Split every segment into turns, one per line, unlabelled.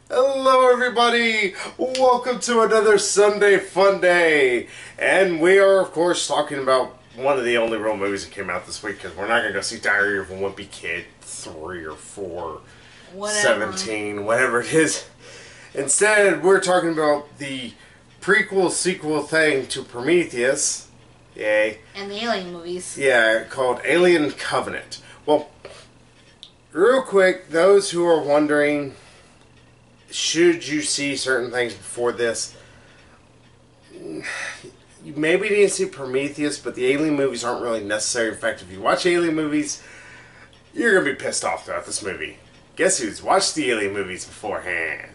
Hello everybody! Welcome to another Sunday Fun Day! And we are of course talking about one of the only real movies that came out this week, because we're not going to go see Diary of a Wimpy Kid 3 or 4,
whatever.
17, whatever it is. Instead, we're talking about the prequel sequel thing to Prometheus. Yay.
And the Alien movies.
Yeah, called Alien Covenant. Well, real quick, those who are wondering, should you see certain things before this? You maybe need to see Prometheus, but the Alien movies aren't really necessary. In fact, if you watch Alien movies, you're going to be pissed off throughout this movie. Guess who's watched the Alien movies beforehand?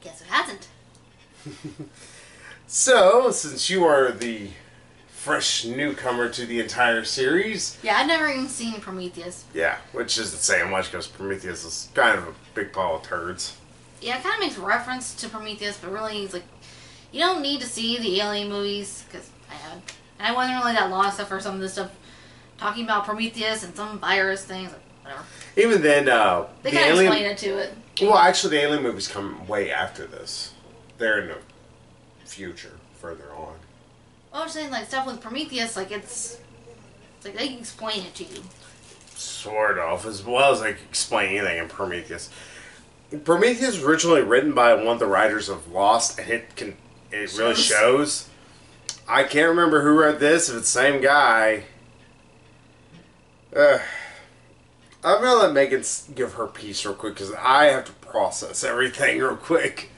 Guess who hasn't?
So, since you are the fresh newcomer to the entire series...
Yeah, I've never even seen Prometheus.
Yeah, which isn't saying much because Prometheus is kind of a big pile of turds.
Yeah, it kind of makes reference to Prometheus, but really, it's like, you don't need to see the Alien movies, because I haven't. And I wasn't really that lost for some of this stuff, talking about Prometheus and some virus things, like, whatever.
Even then,
they kind of explain it to it.
Well, actually, the Alien movies come way after this. They're in the future, further on.
Well, I'm saying, like, stuff with Prometheus, like, it's like, they can explain it to you.
Sort of, as well as they can explain anything in Prometheus. Prometheus was originally written by one of the writers of Lost, and it really shows. I can't remember who wrote this, if it's the same guy. I'm gonna let Megan give her piece real quick, because I have to process everything real quick.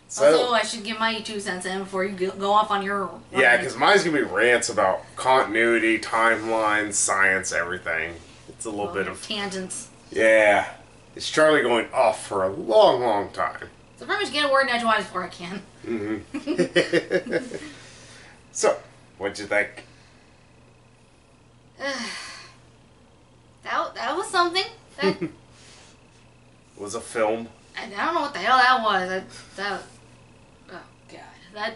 So, also, I should give my 2 cents in before you go off on your...
Yeah, because mine's going to be rants about continuity, timelines, science, everything. It's a little bit of...
tangents.
Yeah. It's Charlie going off for a long, long time.
So pretty much get a word in edgewise before I can.
Mm-hmm. So, what'd you think?
That was something. That
Was a film.
I don't know what the hell that was. Oh god, that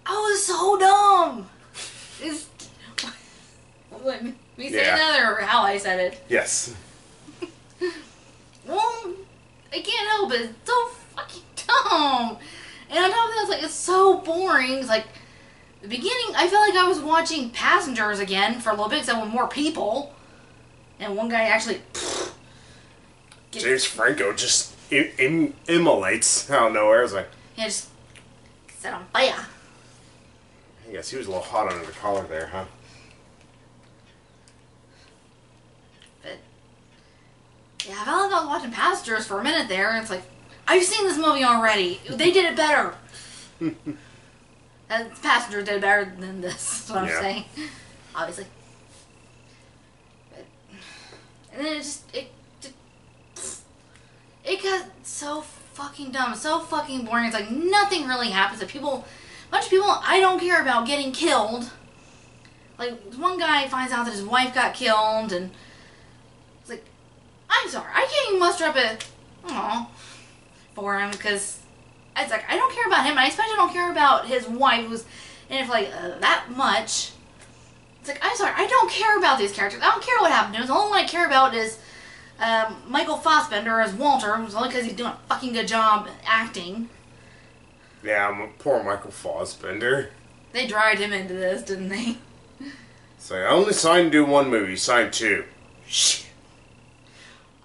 I was so dumb. Is me saying that or how I said it?
Yes.
Well, I can't help it. It's so fucking dumb. And on top of that, it's like it's so boring. It's like the beginning. I felt like I was watching Passengers again for a little bit, except with more people. And one guy actually.
James Franco just immolates out of nowhere. I was like,
yeah, just set on fire.
I guess he was a little hot under the collar there, huh?
But yeah, I felt like I was watching Passengers for a minute there, and it's like, I've seen this movie already. They did it better. Passengers did it better than this. That's what I'm saying. Obviously. But, and then it got so fucking dumb, so fucking boring. It's like nothing really happens. A bunch of people I don't care about getting killed. Like one guy finds out that his wife got killed, and it's like, I'm sorry, I can't even muster up for him, because it's like I don't care about him, and I especially don't care about his wife who's in it for like that much. It's like, I'm sorry, I don't care about these characters. I don't care what happened to him. The only one I care about is Michael Fassbender as Walter, who's only because he's doing a fucking good job acting.
Yeah, poor Michael Fassbender.
They dragged him into this, didn't they?
So I only signed to do one movie, signed 2. Shit.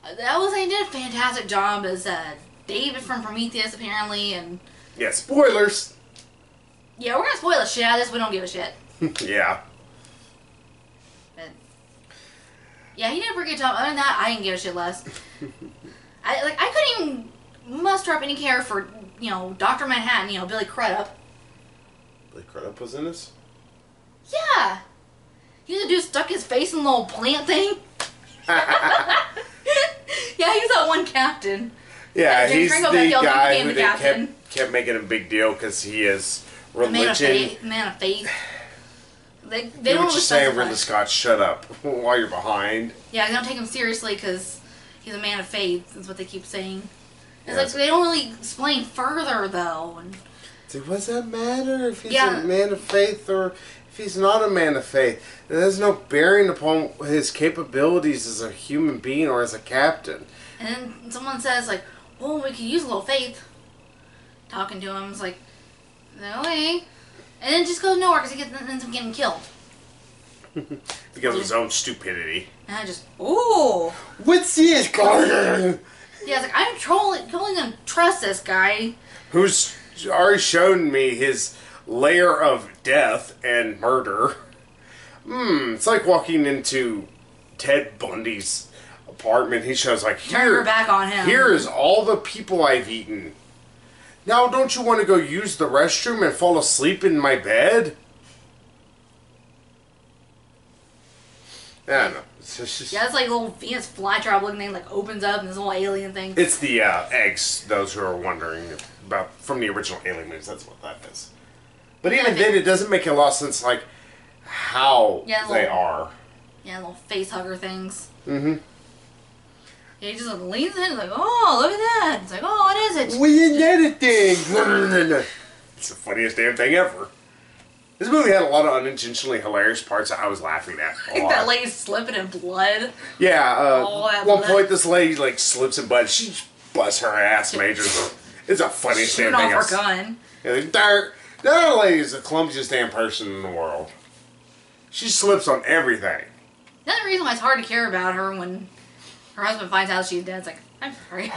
They did a fantastic job as David from Prometheus, apparently, and...
Yeah, spoilers!
Yeah, we're gonna spoil the shit out of this, we don't give a shit.
Yeah.
But, yeah, he did a pretty good job. Other than that, I didn't give a shit less. I couldn't even muster up any care for, Dr. Manhattan, Billy Crudup.
Billy Crudup was in this?
Yeah! He the dude stuck his face in the little plant thing. Yeah, he was that one captain.
Yeah, he's the guy who they kept making a big deal because he is religion.
Man of faith. They
You
don't
were just saying, Ridley Scott, shut up while you're behind.
Yeah, they don't take him seriously because he's a man of faith. That's what they keep saying. It's like they don't really explain further though. And
So what does that matter if he's
Yeah.
a man of faith or if he's not a man of faith? It has no bearing upon his capabilities as a human being or as a captain.
And then someone says, like, well, we could use a little faith. Talking to him, it's like, no way. And then it just goes nowhere because he ends up getting killed.
Because of his own stupidity.
And I just, ooh.
What's this, Carter?
Yeah, it's like, I'm totally going to trust this guy.
Who's already shown me his layer of death and murder. It's like walking into Ted Bundy's apartment. He shows like,
Turn her back on him.
Here is all the people I've eaten. Now, don't you want to go use the restroom and fall asleep in my bed? I don't know. It's just,
Yeah, it's like a little Venus flytrap looking thing, like opens up and this little alien thing.
It's the eggs, those who are wondering about, from the original Alien movies. That's what that is. But even then, it doesn't make a lot of sense, like, how they are.
Yeah, little face hugger things.
Mm-hmm.
Yeah, he just like, leans in, like, oh, look at that. It's like, oh, what is it?
We another thing. It's the funniest damn thing ever. This movie had a lot of unintentionally hilarious parts that I was laughing at.
That lady's slipping in blood.
Yeah,
that
one
blood.
point this lady like slips in blood. She busts her ass major. It's the funniest damn
Shooting
thing.
off her gun.
Yeah, that lady is the clumsiest damn person in the world. She slips on everything.
The other reason why it's hard to care about her when her husband finds out she's dead, it's like, I'm sorry.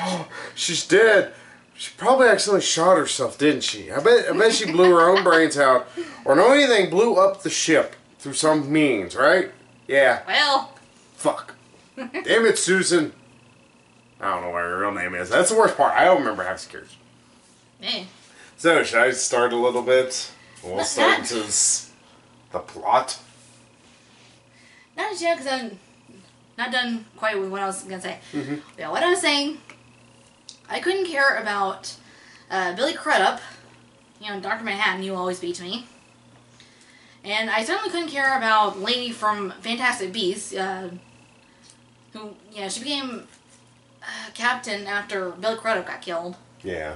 She's dead. She probably accidentally shot herself, didn't she? I bet she blew her own brains out. Or no anything, blew up the ship through some means, right? Yeah.
Well.
Fuck. Damn it, Susan. I don't know what her real name is. That's the worst part. I don't remember half the characters.
Hey.
So, should I start a little bit? We'll start into the plot.
Not as yet, because I'm not done quite with what I was going to say. Yeah, what I was saying, I couldn't care about Billy Crudup. You know, Dr. Manhattan, you always beat me. And I certainly couldn't care about Lady from Fantastic Beasts, who, yeah, she became captain after Billy Crudup got killed.
Yeah.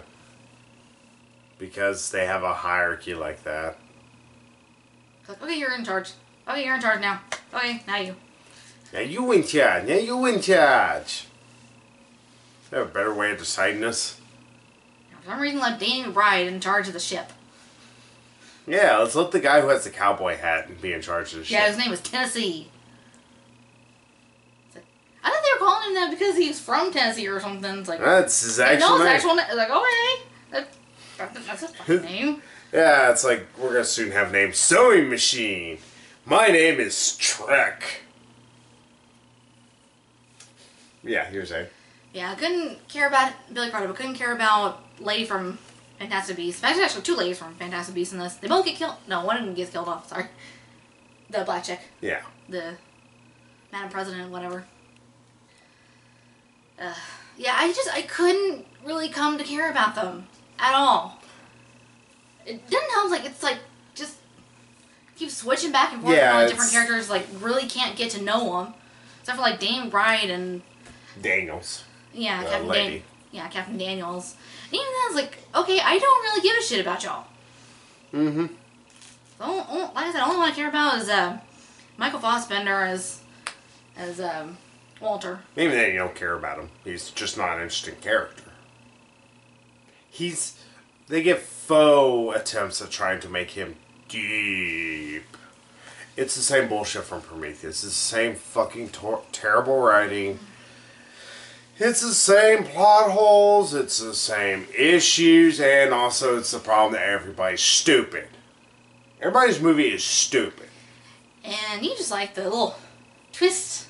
Because they have a hierarchy like that.
It's like, okay, you're in charge. Okay, you're in charge now. Okay, now you.
Now you in charge. Now you in charge. Is there a better way of deciding this?
For some reason, let Danny McBride in charge of the ship.
Yeah, let's let the guy who has the cowboy hat be in charge of the ship.
Yeah, his name was Tennessee. It's like, I thought they were calling him that because he's from Tennessee or something. It's like,
That's his actual name.
actual name. It's like, okay, that's his fucking name.
Yeah, it's like, we're going to soon have a name. Sewing Machine. My name is Trek. Yeah, you're saying.
Yeah, I couldn't care about Billy Crudup. I couldn't care about Lady from Fantastic Beasts. Actually, two ladies from Fantastic Beasts in this. They both get killed. No, one of them gets killed off. Sorry. The black chick.
Yeah.
The Madam President, whatever. Yeah, I couldn't really come to care about them at all. It doesn't help. Like, it's like just keep switching back and forth with all the different characters. Like, really can't get to know them, except for like Danny McBride and
Daniels.
yeah,
lady.
Captain Daniels. And even then, I was like, okay, I don't really give a shit about y'all.
Mm-hmm.
Like I said, the only one I care about is Michael Fassbender as Walter.
Maybe then you don't care about him. He's just not an interesting character. They give faux attempts at trying to make him deep. It's the same bullshit from Prometheus. It's the same fucking terrible writing. It's the same plot holes. It's the same issues. And also it's the problem that everybody's stupid. Everybody's movie is stupid.
And you just like the little twist.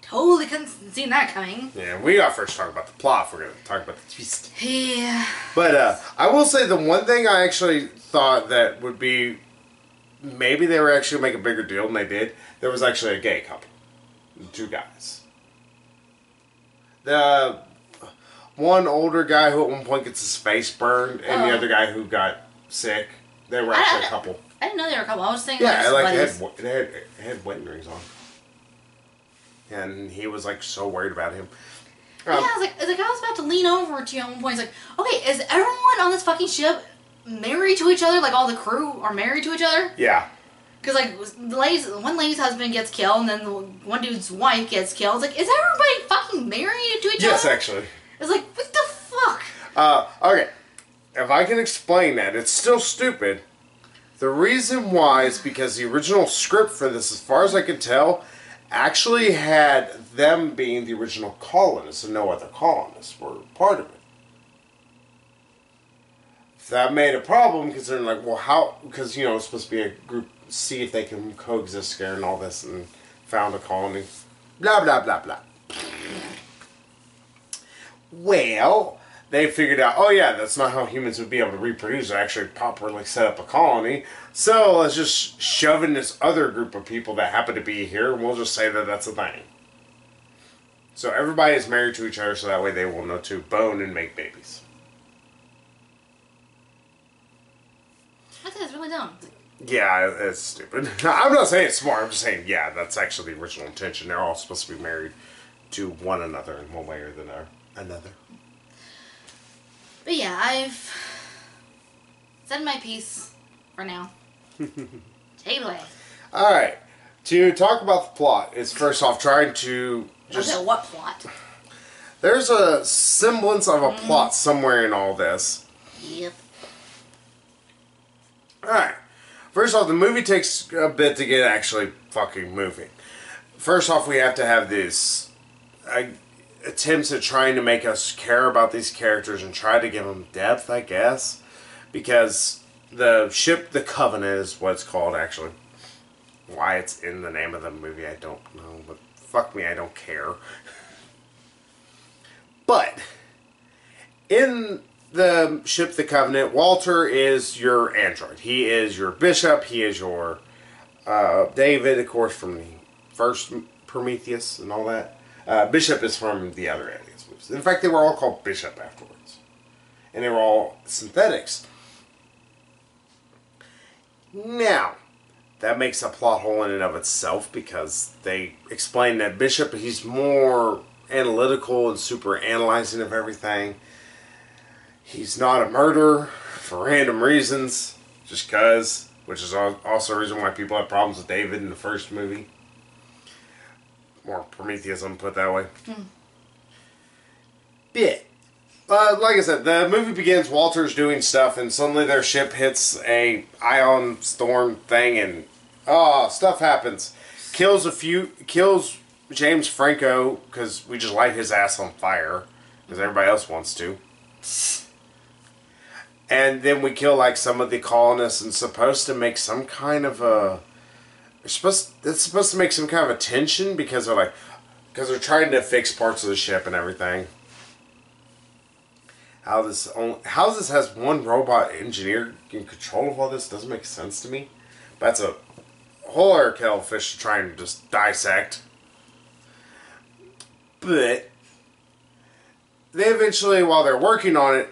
Totally couldn't see that coming.
Yeah, we got first talk about the plot if we're going to talk about the twist.
Yeah.
But I will say the one thing I actually thought that would be, maybe they were actually make a bigger deal than they did. There was actually a gay couple. Two guys. The one older guy who at one point gets his face burned, and the other guy who got sick. They were actually a couple.
I didn't know they were a couple. I was thinking
they had wedding rings on. And he was like so worried about him.
Yeah, I was about to lean over to you at one point. It's like, okay, is everyone on this fucking ship married to each other. Like all the crew are married to each other.
Yeah.
Because like one lady's husband gets killed, and then one dude's wife gets killed. It's like, is everybody fucking married to each other?
Yes, actually.
It's like, what the fuck?
Okay. If I can explain that, it's still stupid. The reason why is because the original script for this, as far as I can tell, actually had them being the original colonists and no other colonists were part of it. That made a problem because they're like, well, how? Because, you know, it's supposed to be a group, see if they can coexist together and all this, and found a colony. Blah, blah, blah, blah. Well, they figured out, oh yeah, that's not how humans would be able to reproduce or actually properly set up a colony. So let's just shove in this other group of people that happen to be here, and we'll just say that that's a thing. So everybody is married to each other, so that way they will know to bone and make babies.
I think it's really dumb.
Yeah, it's stupid. I'm not saying it's smart, I'm just saying, yeah, that's actually the original intention. They're all supposed to be married to one another in one way or another.
But yeah, I've said my piece for now. Take it away.
Alright, to talk about the plot, is first off trying to just...
Okay, what plot?
There's a semblance of a plot somewhere in all this.
Yep.
Alright, first off, the movie takes a bit to get actually fucking moving. First off, we have to have this attempts at trying to make us care about these characters and try to give them depth, I guess. Because the ship, the Covenant is what it's called, actually. Why it's in the name of the movie, I don't know. But fuck me, I don't care. But, in the ship, the Covenant, Walter is your android. He is your Bishop. He is your David, of course, from the first Prometheus and all that. Bishop is from the other Aliens movies. In fact, they were all called Bishop afterwards. And they were all synthetics. Now, that makes a plot hole in and of itself because they explain that Bishop, he's more analytical and super analyzing of everything. He's not a murderer for random reasons, just cause, which is also a reason why people have problems with David in the first movie. Or Prometheus, I'm put that way. Bit. Like I said, the movie begins, Walter's doing stuff, and suddenly their ship hits a ion storm thing, and stuff happens. Kills James Franco, because we just light his ass on fire, because everybody else wants to. And then we kill like some of the colonists, and supposed to make some kind of a... It's supposed to make some kind of a tension because they're trying to fix parts of the ship and everything. How this has one robot engineer in control of all this doesn't make sense to me. But that's a whole other kettle of fish to try and just dissect. But they eventually, while they're working on it,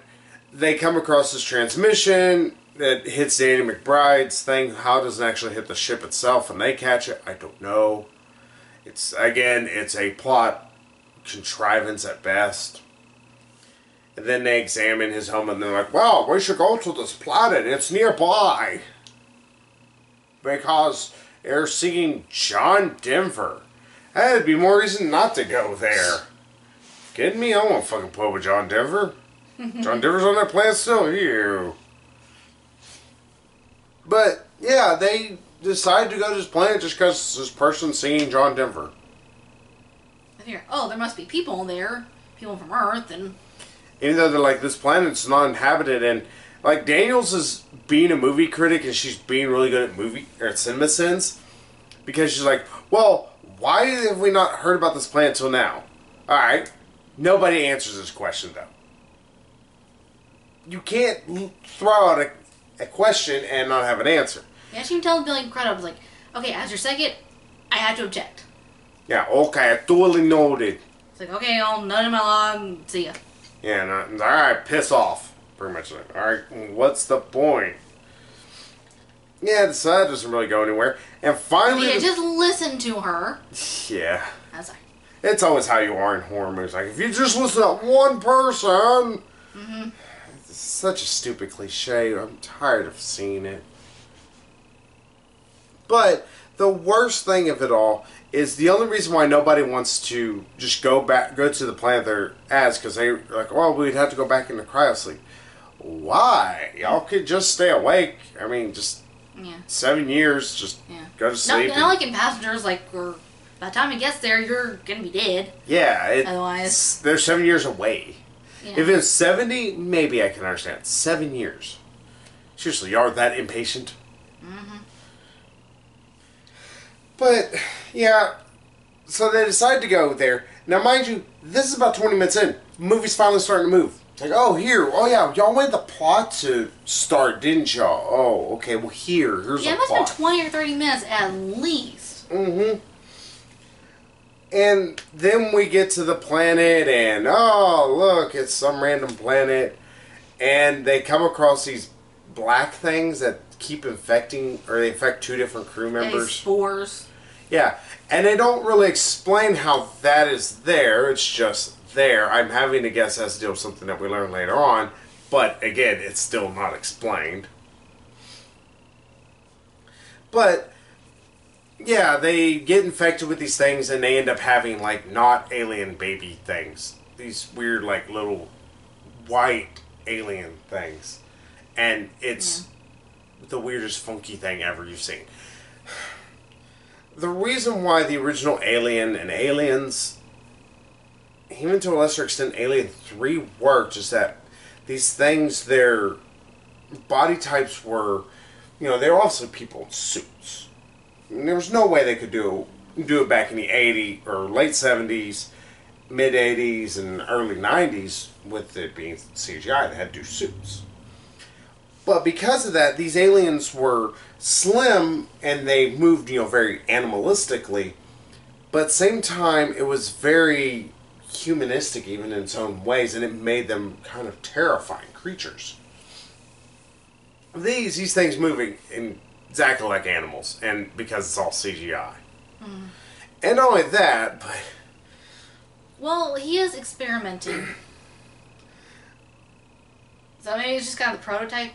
they come across this transmission that hits Danny McBride's thing. How does it actually hit the ship itself and they catch it? I don't know. It's a plot contrivance at best. And then they examine his home and they're like, well, we should go to this planet. It's nearby. Because they're singing John Denver. That'd be more reason not to go there. Kidding me? I won't fucking play with John Denver. John Denver's on that planet still? Ew. But, yeah, they decided to go to this planet just because this person's singing John Denver.
I figure, there must be people there. People from Earth, and...
Even though they're like, this planet's not inhabited, and, like, Daniels is being a movie critic, and she's being really good at cinema sense, because she's like, well, why have we not heard about this planet till now? Alright, nobody answers this question, though. You can't throw out a question and not have an answer.
Yeah, she even tells Billy Crudup, like, okay, as your second, I have to object.
Yeah, okay, I totally noted.
It's like, okay, I'll nut in my log, see ya.
Yeah, alright, piss off. Pretty much like, alright, what's the point? Yeah, so that doesn't really go anywhere. And finally...
Yeah, just listen to her.
Yeah.
That's like...
It's always how you are in horror movies. Like, if you just listen to one person... It's such a stupid cliche. I'm tired of seeing it. But the worst thing of it all is the only reason why nobody wants to just go to the planet they're at, because they're like, well, we'd have to go back into cryosleep. Why? Y'all could just stay awake. I mean, just 7 years, just go to sleep.
Not like in Passengers, like, by the time it gets there, you're going to be dead.
Yeah.
Otherwise.
They're 7 years away.
Yeah.
If it's 70, maybe I can understand. 7 years. Seriously, y'all are that impatient?
Mm-hmm.
But, yeah, so they decide to go there. Now, mind you, this is about 20 minutes in. The movie's finally starting to move. It's like, oh, y'all wanted the plot to start, didn't y'all? Oh, okay, well, here's a plot.
Yeah, it must have been 20 or 30 minutes at least.
Mm-hmm. And then we get to the planet, and, oh, look, it's some random planet. And they come across these black things that keep infecting, or they infect 2 different crew members.
Spores.
Yeah, and they don't really explain how that is there. It's just there. I'm having to guess that's still something that we learn later on. But, again, it's still not explained. But, yeah, they get infected with these things, and they end up having, like, not alien baby things. These weird, like, little white alien things. And it's the weirdest, funky thing ever you've seen. The reason why the original Alien and Aliens, even to a lesser extent Alien 3, worked is that these things, their body types were, they were obviously people in suits. And there was no way they could do it back in the 80s or late 70s, mid 80s, and early 90s with it being CGI. They had to do suits. But because of that, these aliens were slim and they moved, very animalistically. But at the same time, it was very humanistic even in its own ways, and it made them kind of terrifying creatures. These things moving exactly like animals, and because it's all CGI. Mm. And not only that, but...
Well, he is experimenting. So maybe it's just kind of the prototype.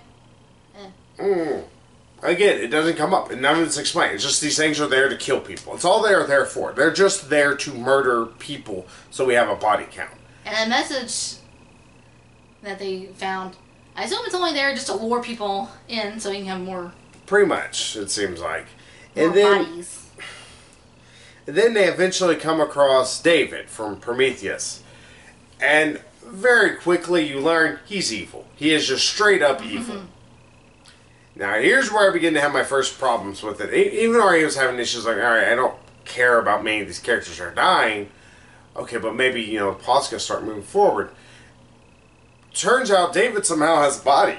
Again, it doesn't come up, and none of it's explained. It's just these things are there to kill people. It's all they are there for. They're just there to murder people, so we have a body count.
And the message that they found, I assume it's only there just to lure people in, so you can have more.
Pretty much, it seems like.
More bodies.
And then they eventually come across David from Prometheus, and very quickly you learn he's evil. He is just straight up evil. Now, here's where I begin to have my first problems with it. Even though he was having issues like, alright, I don't care about many of these characters are dying. Okay, but maybe, the plot's going to start moving forward. Turns out David somehow has a body.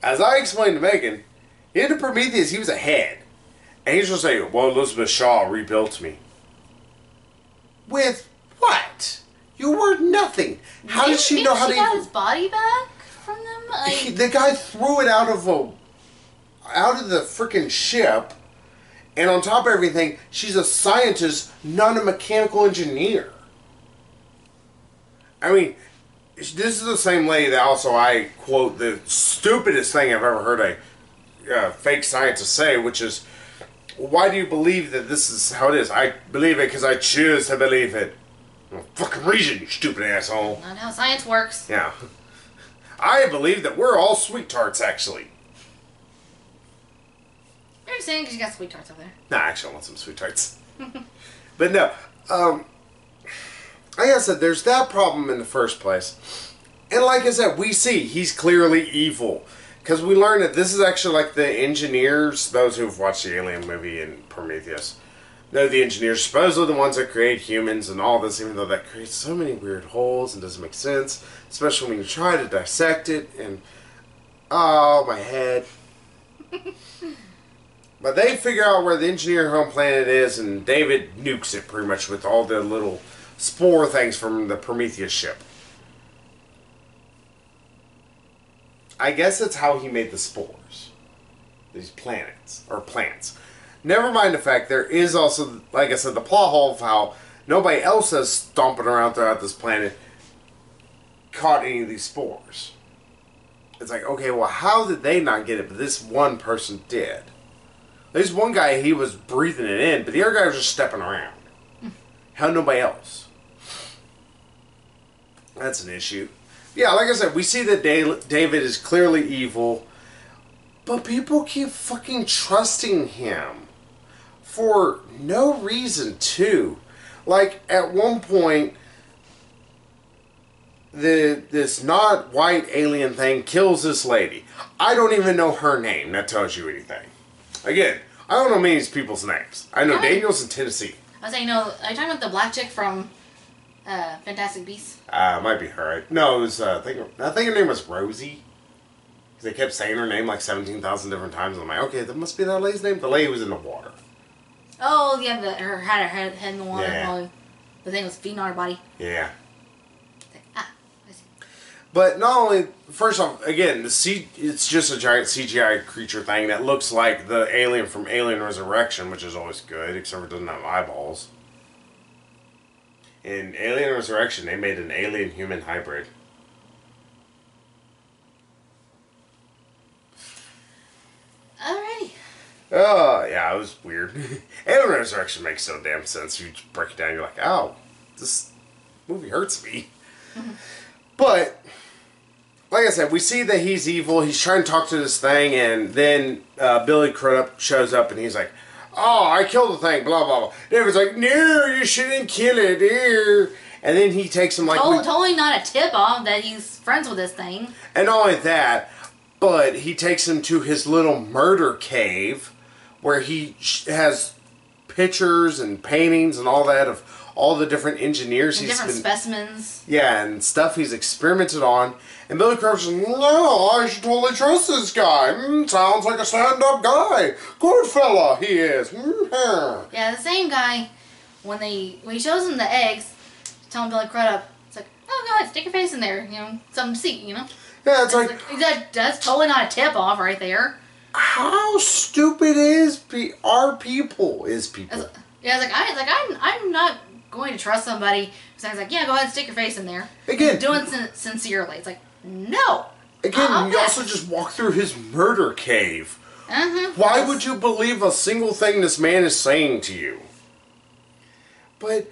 As I explained to Megan, in Prometheus, he was a head. And he's just saying, well, Elizabeth Shaw rebuilt me. With what? You were nothing. How did she know how to...
She got his body back? From them?
The guy threw it out of the freaking ship, and on top of everything, she's a scientist, not a mechanical engineer. I mean, this is the same lady that also I quote the stupidest thing I've ever heard a fake scientist say, which is, why do you believe that this is how it is? I believe it because I choose to believe it. Well, fucking reason, you stupid asshole.
Not how science works.
Yeah. I believe that we're all sweet tarts, actually.
You're just saying because you got sweet tarts over there.
Nah, actually, I want some sweet tarts. But no, like I said, there's that problem in the first place. And like I said, we see he's clearly evil. Because we learn that this is actually like the engineers, those who've watched the Alien movie and Prometheus. They're the engineers, supposedly the ones that create humans and all this, even though that creates so many weird holes and doesn't make sense. Especially when you try to dissect it and... Oh, my head. But they figure out where the engineer home planet is, and David nukes it pretty much with all the little spore things from the Prometheus ship. I guess that's how he made the spores. These planets, or plants. Never mind the fact there is also, like I said, the plot hole of how nobody else is stomping around throughout this planet caught any of these spores. it's like, okay, well, how did they not get it, but this one person did? There's one guy, he was breathing it in, but the other guy was just stepping around. How nobody else? That's an issue. Yeah, like I said, we see that David is clearly evil, but people keep fucking trusting him for no reason, too. Like, at one point, this not white alien thing kills this lady. I don't even know her name. That tells you anything. Again, I don't know many of these people's names. I know Daniel's in Tennessee.
I was saying, no, are you talking about the black chick from Fantastic Beasts?
Might be her. No, it was, I think her name was Rosie. Because they kept saying her name like 17,000 different times. I'm like, okay, that must be that lady's name. The lady was in the water.
Oh, yeah, her head in the water.
Yeah.
While the thing was feeding on her body.
Yeah.
I see.
But not only, first off, again, it's just a giant CGI creature thing that looks like the alien from Alien Resurrection, which is always good, except for it doesn't have eyeballs. In Alien Resurrection, they made an alien-human hybrid.
Alrighty.
Oh, yeah, it was weird. Alien Resurrection makes so damn sense. You break it down, you're like, oh, this movie hurts me. But, like I said, we see that he's evil. He's trying to talk to this thing, and then Billy Crudup shows up, and he's like, oh, I killed the thing, blah, blah, blah. David's like, no, you shouldn't kill it, ew. And then he takes him like...
Totally not a tip-off that he's friends with this thing.
And not only that, but he takes him to his little murder cave, where he has pictures and paintings and all that of all the different engineers
And
he's
different specimens.
Yeah, and stuff he's experimented on. And Billy Crudup's like, no, I should totally trust this guy. Sounds like a stand-up guy. Good fella he is.
Yeah, the same guy, when he shows him the eggs, telling Billy Crudup, it's like, oh, go ahead, stick your face in there, you know, something to see, you know?
Yeah, it's like
that's totally not a tip-off right there.
How stupid are people?
Yeah, I'm not going to trust somebody who's like, yeah, go ahead and stick your face in there.
Again,
doing it sincerely. It's like, no.
Again, you also just walk through his murder cave. Why would you believe a single thing this man is saying to you? But,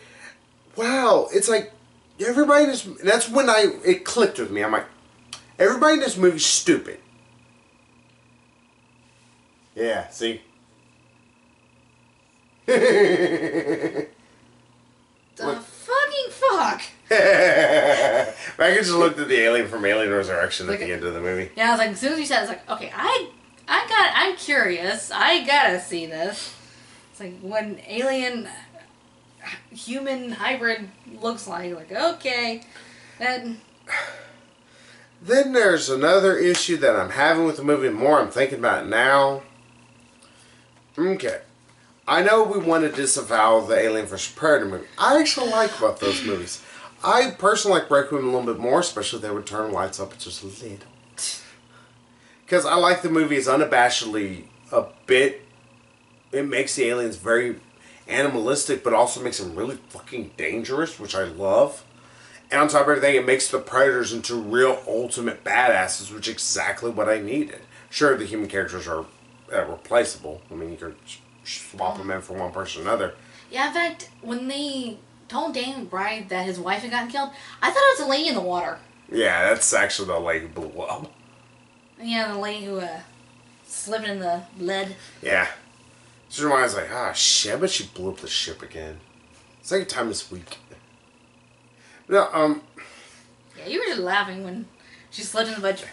wow, it's like, everybody in this... That's when it clicked with me. I'm like, everybody in this movie's stupid. Yeah, see?
The fucking fuck?
I just looked at the alien from Alien Resurrection at the end of the movie.
Yeah, I was like, as soon as you said it, I was like, okay, I'm curious. I gotta see this. It's like when alien human hybrid looks like okay. Then
there's another issue that I'm having with the movie. The more I'm thinking about it now. Okay. I know we want to disavow the Alien vs. Predator movie. I actually like both those movies. I personally like Requiem a little bit more, especially if they would turn lights up just a little. Because I like the movies unabashedly a bit. It makes the aliens very animalistic, but also makes them really fucking dangerous, which I love. And on top of everything, it makes the Predators into real ultimate badasses, which is exactly what I needed. Sure, the human characters are replaceable. I mean, you can swap them in from one person to another.
Yeah, in fact, when they told Danny McBride that his wife had gotten killed, I thought it was a lady in the water.
Yeah, that's actually the lady who blew up.
Yeah, the lady who slipped in the lead.
Yeah. She reminds me, like, shit, I bet she blew up the ship again. Second time this week. No,
Yeah, you were just laughing when she slipped in the budget.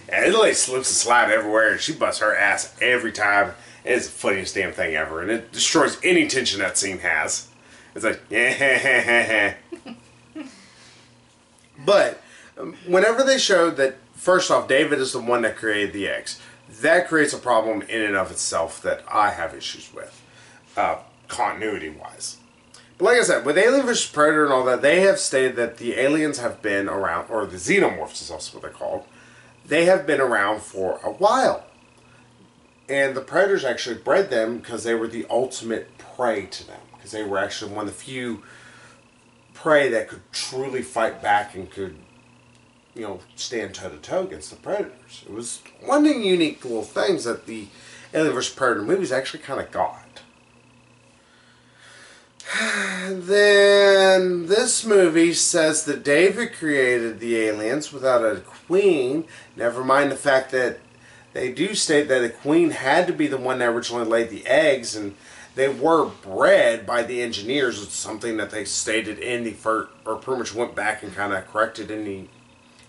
Yeah, this lady slips and slides everywhere, and she busts her ass every time. It's the funniest damn thing ever, and it destroys any tension that scene has. It's like, yeah. But whenever they showed that, first off, David is the one that created the eggs, that creates a problem in and of itself that I have issues with, continuity-wise. But like I said, with Alien vs. Predator and all that, they have stated that the aliens have been around, or the xenomorphs is also what they're called, they have been around for a while. And the Predators actually bred them because they were the ultimate prey to them. Because they were actually one of the few prey that could truly fight back and could stand toe-to-toe against the Predators. It was one of the unique little things that the Alien vs. Predator movies actually kind of got. Then this movie says that David created the aliens without a queen. Never mind the fact that they do state that the queen had to be the one that originally laid the eggs, and they were bred by the engineers. It's something that they stated in the first, or pretty much went back and kind of corrected in the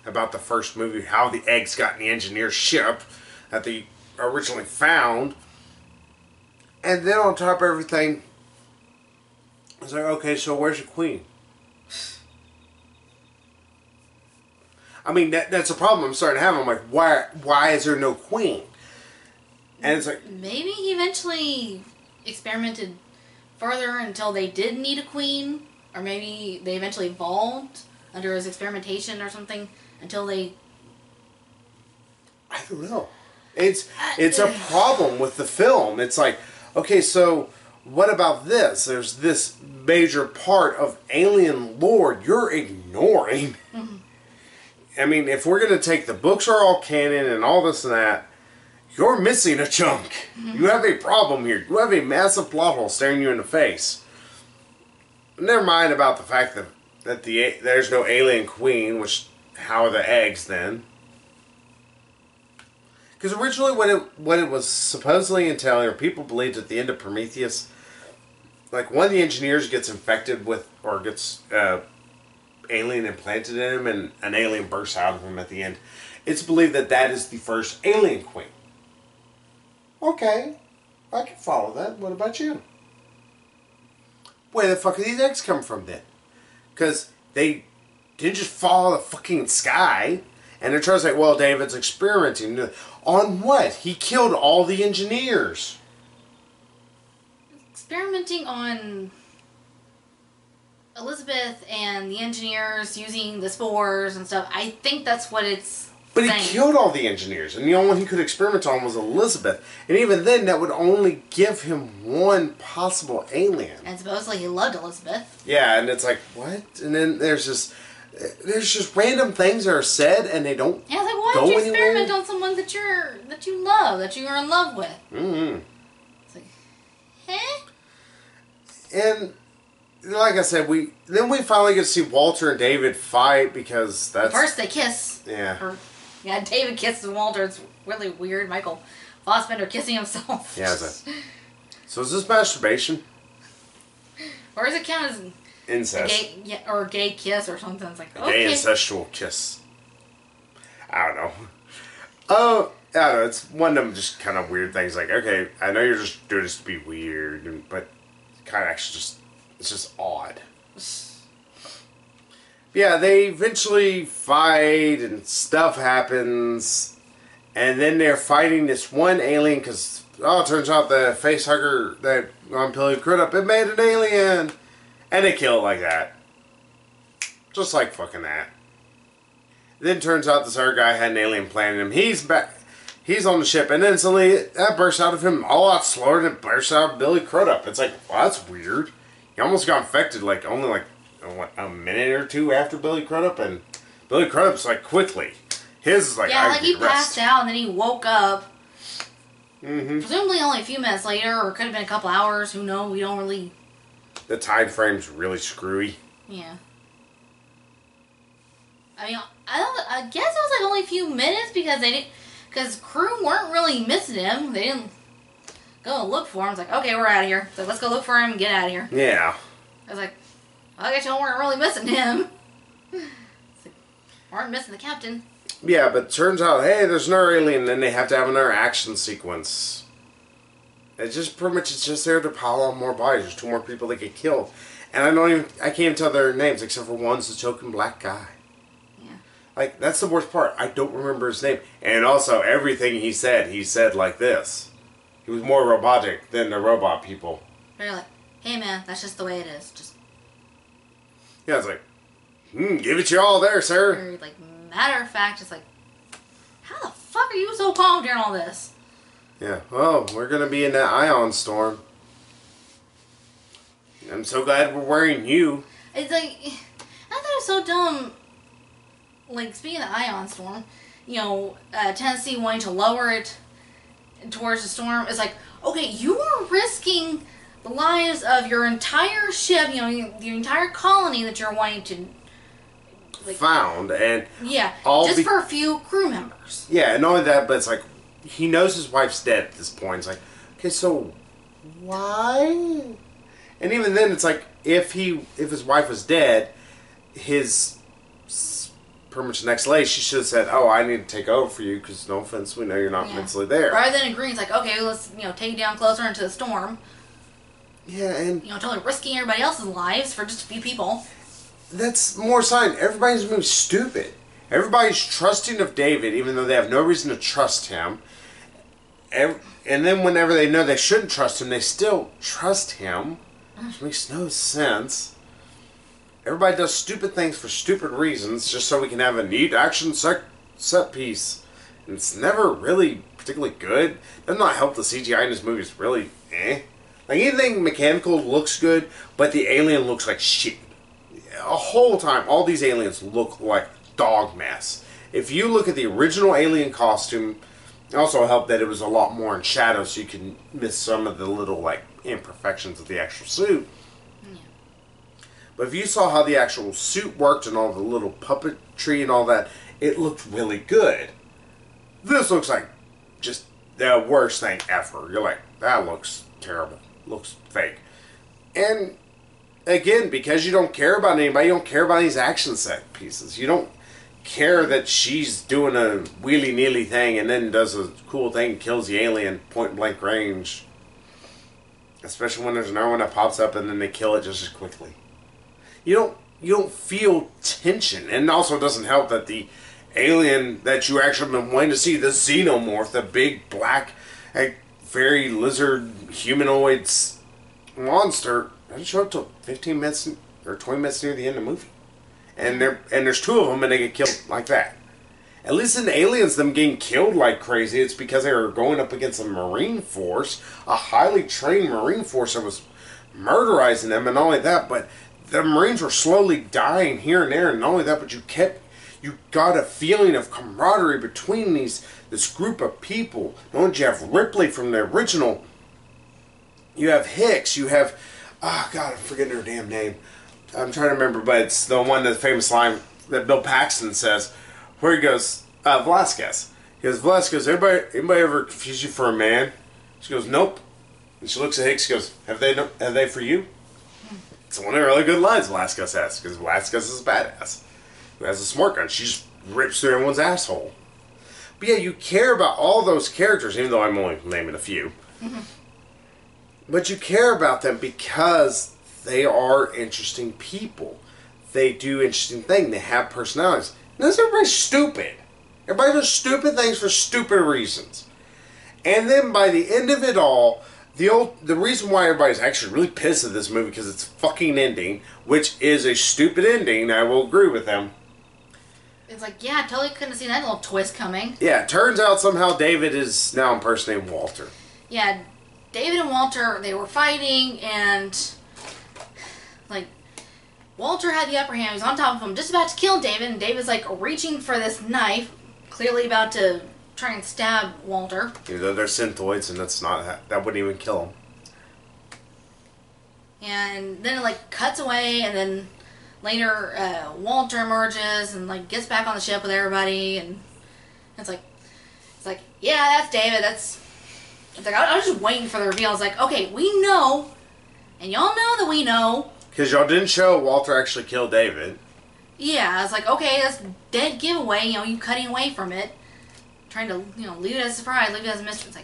about the first movie, how the eggs got in the engineer's ship that they originally found. And then on top of everything, I was like, okay, so where's the queen? I mean, that's a problem I'm starting to have. I'm like, why is there no queen? And it's like,
maybe he eventually experimented further until they did need a queen, or maybe they eventually evolved under his experimentation or something until they...
I don't know. It's a problem with the film. It's like, okay, so what about this? There's this major part of alien lore you're ignoring. Mm-hmm. I mean, if we're going to take the books are all canon and all this and that, you're missing a chunk. Mm-hmm. You have a problem here. You have a massive plot hole staring you in the face. Never mind about the fact that there's no alien queen, which, how are the eggs then? Because originally what it was supposedly entailing, or people believed at the end of Prometheus, like one of the engineers gets infected with, or gets alien implanted in him, and an alien bursts out of him at the end. It's believed that that is the first alien queen. Okay, I can follow that. What about you? Where the fuck are these eggs come from then? Because they didn't just fall out of the fucking sky. And they're trying to say, well, David's experimenting. On what? He killed all the engineers.
Experimenting on Elizabeth and the engineers using the spores and stuff. I think that's what it's
But
saying.
He killed all the engineers. And the only one he could experiment on was Elizabeth. And even then, that would only give him one possible alien.
And supposedly he loved Elizabeth.
Yeah, and it's like, what? And then there's just random things that are said, and they don't.
Yeah, like, why don't you experiment on someone that you love, that you're in love with?
Mm-hmm.
It's like, eh?
And like I said, we finally get to see Walter and David fight, because that's...
First they kiss.
Yeah.
David kisses Walter. It's really weird. Michael Fassbender kissing himself.
Yeah, so is this masturbation?
Or does it count as...
incest.
Or a gay kiss or something. It's like,
okay. Gay incestual kiss. I don't know. Oh, I don't know. It's one of them just kind of weird things. Like, okay, I know you're just doing this to be weird, but kind of actually it's just odd. Yeah, they eventually fight and stuff happens, and then they're fighting this one alien because, it turns out the face hugger that on Billy Crudup, it made an alien. And they kill it like that. Just like fucking that. Then turns out this other guy had an alien planet in him. He's back. He's on the ship. And then suddenly that bursts out of him a lot slower than it bursts out of Billy Crudup. It's like, well, that's weird. He almost got infected only a minute or two after Billy Crudup. And Billy Crudup's like quickly. His is like,
yeah, like he passed out and then he woke up.
Mm-hmm.
Presumably only a few minutes later, or it could have been a couple hours. Who knows? We don't really...
The time frame's really screwy.
Yeah. I mean, I guess it was like only a few minutes because crew weren't really missing him. They didn't go look for him. It's like, okay, we're out of here. So let's go look for him and get out of here.
Yeah.
I was like, well, I guess y'all weren't really missing him. Like, weren't missing the captain.
Yeah, but turns out, hey, there's another alien, and then they have to have another action sequence. It's just pretty much, it's just there to pile on more bodies. There's 2 more people that get killed. And I can't even tell their names, except for one's the token black guy.
Yeah.
Like, that's the worst part. I don't remember his name. And also, everything he said like this. He was more robotic than the robot people.
They're like, hey man, that's just the way it is. Just...
Yeah, it's like, give it your all there, sir.
Or, like, matter of fact, it's like, how the fuck are you so calm during all this?
Yeah, well, we're going to be in that ion storm. I'm so glad we're wearing you.
It's like, I thought it was so dumb like, speaking of the ion storm, Tennessee wanting to lower it towards the storm, it's like, okay, you are risking the lives of your entire ship, the entire colony that you're wanting to
found, and
just for a few crew members.
Yeah, and not only that, but it's like he knows his wife's dead at this point. It's like, okay, so why? And even then, it's like if his wife was dead, his pretty much next lady, she should have said, "Oh, I need to take over for you because no offense, we know you're not mentally there."
Rather than agreeing, it's like, okay, let's take you down closer into the storm.
Yeah, and
totally risking everybody else's lives for just a few people.
That's more sign. Everybody's moving stupid. Everybody's trusting of David, even though they have no reason to trust him. And then whenever they know they shouldn't trust him, they still trust him. Which makes no sense. Everybody does stupid things for stupid reasons, just so we can have a neat action set piece. And it's never really particularly good. Does not help the CGI in this movie. It's really Like anything mechanical looks good, but the alien looks like shit. A whole time, all these aliens look like dog mess. If you look at the original alien costume, it also helped that it was a lot more in shadow, so you can miss some of the little imperfections of the actual suit. Yeah. But if you saw how the actual suit worked and all the little puppetry and all that, it looked really good. This looks like just the worst thing ever. You're like, that looks terrible. Looks fake. And again, because you don't care about anybody, you don't care about these action set pieces. You don't care that she's doing a wheelie-neely thing and then does a cool thing and kills the alien point-blank range. Especially when there's another one that pops up and then they kill it just as quickly. You don't feel tension. And it also doesn't help that the alien that you actually been wanting to see, the xenomorph, the big black, very lizard humanoid monster, doesn't show up till 15 minutes or 20 minutes near the end of the movie. And there's two of them and they get killed like that. At least in Aliens, them getting killed like crazy, it's because they were going up against a Marine force, a highly trained Marine force that was murderizing them, and not only that, but the Marines were slowly dying here and there, and not only that, but you got a feeling of camaraderie between this group of people. Not only do you have Ripley from the original, you have Hicks, you have, oh God, I'm forgetting her damn name. I'm trying to remember, but it's the one, the famous line that Bill Paxton says, where he goes, Velasquez. He goes, Velasquez, anybody ever confuse you for a man? She goes, nope. And she looks at Hicks, goes, have they for you? It's one of the really good lines Velasquez has, because Velasquez is a badass who has a smart gun. She just rips through everyone's asshole. But yeah, you care about all those characters, even though I'm only naming a few. Mm-hmm. But you care about them because they are interesting people. They do interesting things. They have personalities. And everybody's stupid. Everybody does stupid things for stupid reasons. And then by the end of it all, the reason why everybody's actually really pissed at this movie, because it's fucking ending, which is a stupid ending, I will agree with them.
It's like, yeah, I totally couldn't have seen that little twist coming.
Yeah, it turns out somehow David is now impersonating Walter.
Yeah, David and Walter, they were fighting, and Walter had the upper hand. He was on top of him, just about to kill David, and David's reaching for this knife, clearly about to try and stab Walter.
Even though they're synthoids, and that wouldn't even kill him.
And then it cuts away, and then later Walter emerges and gets back on the ship with everybody, and it's like, yeah, that's David. I was just waiting for the reveal. I was like, okay, we know, and y'all know that we know.
Because y'all didn't show Walter actually killed David.
Yeah, I was like, okay, that's dead giveaway. You cutting away from it, trying to leave it as a surprise, leave it as a mystery. It's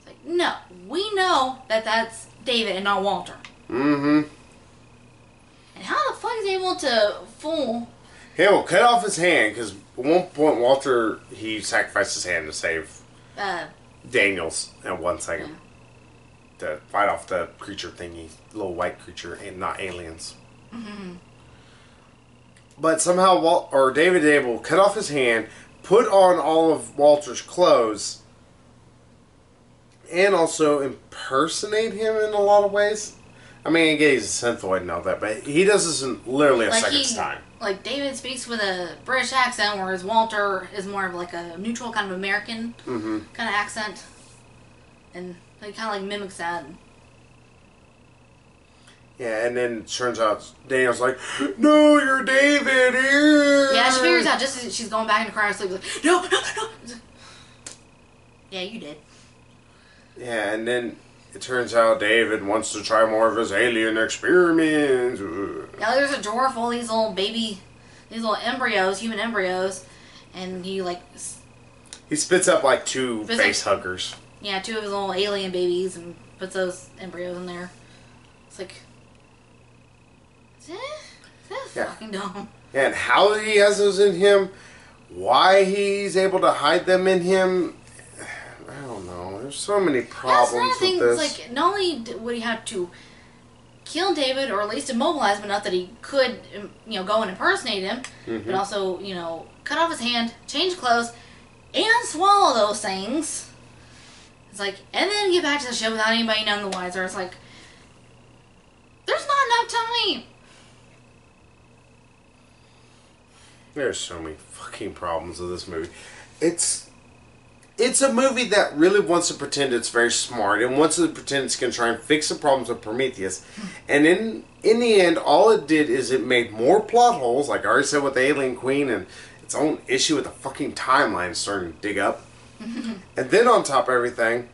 like no, we know that that's David and not Walter.
Mm-hmm.
And how the fuck is he able to fool?
He will cut off his hand because at one point Walter he sacrificed his hand to save Daniels in 1 second. Yeah. To fight off the creature thingy, little white creature, and not aliens. Mm-hmm. But somehow David is able to cut off his hand, put on all of Walter's clothes, and also impersonate him in a lot of ways. I mean, again, he's a synthoid and all that, but he does this in literally a
Like
second's time.
Like David speaks with a British accent, whereas Walter is more of like a neutral kind of American kind of accent, and he kind of like mimics that.
Yeah, and then it turns out Daniel's like, "No, you're David."
Yeah, she figures out just as she's going back into crying sleep. Like, no, no, no. Yeah, you did.
Yeah, and then it turns out David wants to try more of his alien experiments.
Yeah, there's a drawer full of these little embryos, human embryos, and he
spits up like two face huggers.
Yeah, two of his little alien babies, and puts those embryos in there. It's like, that's fucking dumb.
Yeah, and how he has those in him, why he's able to hide them in him, I don't know. There's so many problems with this.
Like, not only would he have to kill David, or at least immobilize him enough that he could, go and impersonate him, but also, cut off his hand, change clothes, and swallow those things. It's like, and then get back to the show without anybody none the wiser. It's like, there's not enough time.
There's so many fucking problems with this movie. It's a movie that really wants to pretend it's very smart and wants to pretend it's going to try and fix the problems of Prometheus. And in the end, all it did is it made more plot holes, like I already said with the Alien Queen, and its own issue with the fucking timeline starting to dig up. And then on top of everything,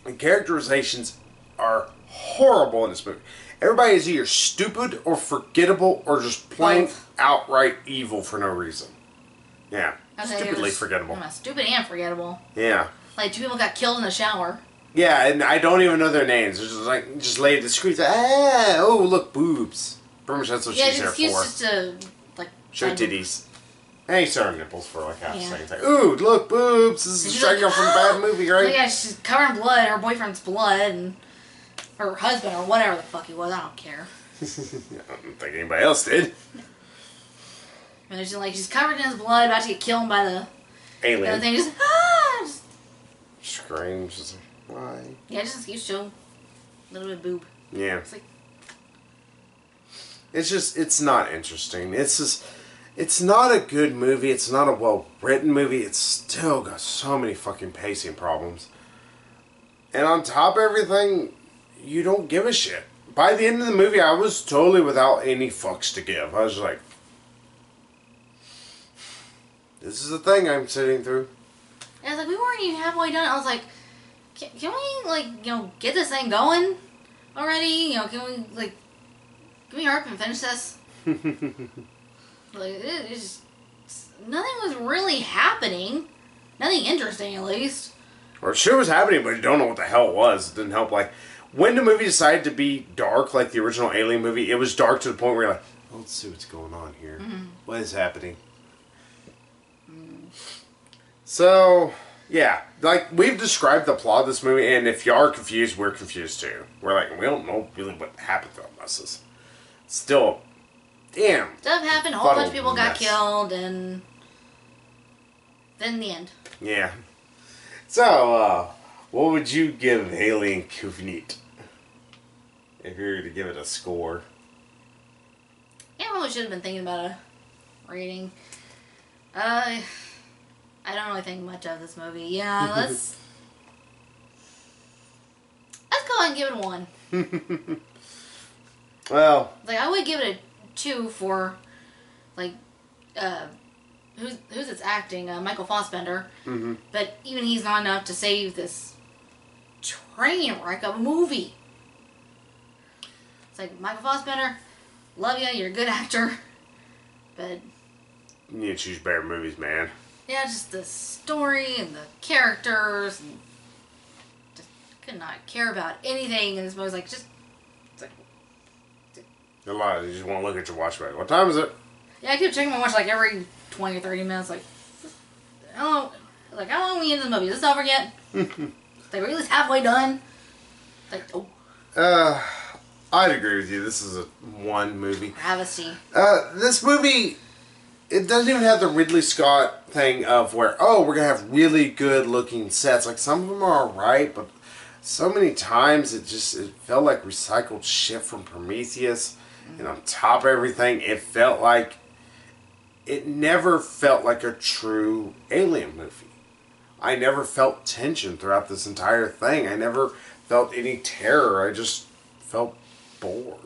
the characterizations are horrible in this movie. Everybody is either stupid or forgettable or just plain outright evil for no reason. Yeah. Stupidly forgettable.
Stupid and forgettable.
Yeah.
Like, two people got killed in the shower.
Yeah, and I don't even know their names. It's just like, just lay at the screen. Oh, look, boobs. Pretty much that's what she's there for. Yeah,
just to, like...
Show titties. And he saw her nipples for like half a second. It's like, ooh, look, boobs. This is straight up from a bad movie, right?
Yeah, she's covered in blood. Her boyfriend's blood, and her husband, or whatever the fuck he was. I don't care.
I don't think anybody else did.
And she's covered in his blood, about to get killed by the
alien.
And the thing just
screams. Just like, why?
Yeah, just keeps showing a little bit of boob.
Yeah.
It's like,
it's not interesting. It's not a good movie. It's not a well-written movie. It's still got so many fucking pacing problems. And on top of everything, you don't give a shit. By the end of the movie, I was totally without any fucks to give. I was like, this is the thing I'm sitting through.
Yeah, I was like, we weren't even halfway done. I was like, can we, get this thing going already? Can we hurry up and finish this? It's nothing was really happening. Nothing interesting, at least.
Or shit was happening, but you don't know what the hell it was. It didn't help. Like, when the movie decided to be dark, like the original Alien movie, it was dark to the point where you're like, oh, let's see what's going on here. What is happening? So, yeah. Like, we've described the plot of this movie, and if you are confused, we're confused too. We're like, we don't know really what happened to us. Still, damn.
Stuff happened, a whole bunch of people got killed, and then the end.
Yeah. So, what would you give Alien Covenant if you were to give it a score?
Yeah, I probably should have been thinking about a rating. I don't really think much of this movie. Yeah, let's go ahead and give it a 1.
Well,
like, I would give it a 2 for, like, who's it's acting? Michael Fassbender. But even he's not enough to save this train wreck of a movie. It's like, Michael Fassbender, love you, you're a good actor, but
you need to choose better movies, man.
Yeah, just the story and the characters, and just could not care about anything in this movie. It's like
a lot. You just want to look at your watch. What time is it?
Yeah, I keep checking my watch like every 20 or 30 minutes. Like, how long are we in this movie? Is this over yet? They were at least halfway done. Like, oh.
I'd agree with you. This is a 1 movie.
Travesty.
This movie, it doesn't even have the Ridley Scott thing of where, oh, we're going to have really good looking sets. Like, some of them are alright, but so many times it felt like recycled shit from Prometheus. And on top of everything, it never felt like a true Alien movie. I never felt tension throughout this entire thing. I never felt any terror. I just felt bored.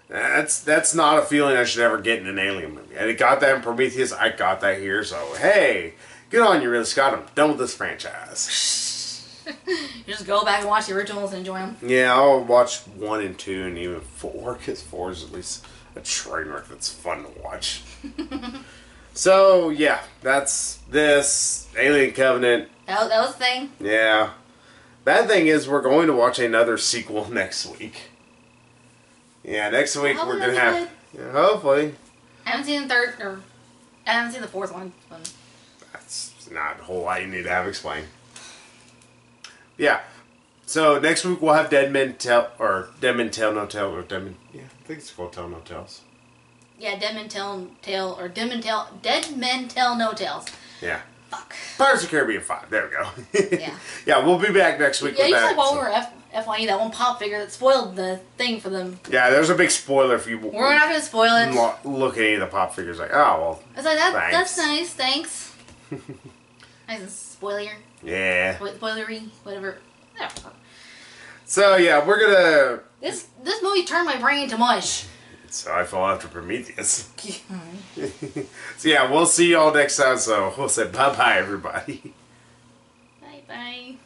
That's not a feeling I should ever get in an Alien movie. I got that in Prometheus. I got that here. So, hey, good on you, Ridley Scott. I'm done with this franchise.
You just go back and watch the originals and enjoy them.
Yeah, I'll watch 1 and 2 and even 4, because 4 is at least a train wreck that's fun to watch. So, yeah, that's this Alien Covenant.
That was the thing.
Yeah. Bad thing is we're going to watch another sequel next week. Yeah, next week we're going to have... Yeah, hopefully.
I haven't seen the third, or... I haven't seen the fourth one.
That's not a whole lot you need to have explained. Yeah. So, next week we'll have Dead Men Tell No Tales, or Dead Men... Yeah, I think it's called Tell No Tales.
Yeah, Dead Men Tell No Tales.
Yeah.
Fuck.
Pirates of the Caribbean 5. There we go.
Yeah.
Yeah, we'll be back next week
yeah,
with
you
that.
said while we were FYE, that one pop figure that spoiled the thing for them.
Yeah, there's a big spoiler if you...
We're not going to spoil it.
Look at any of the pop figures like, oh, well,
I was like,
thanks.
that's nice, thanks. Nice and spoiler.
Yeah.
Spoilery, whatever.
So, yeah, we're gonna...
This movie turned my brain into mush.
So I fell after Prometheus. So, yeah, we'll see y'all next time, so we'll say bye-bye, everybody.
Bye-bye.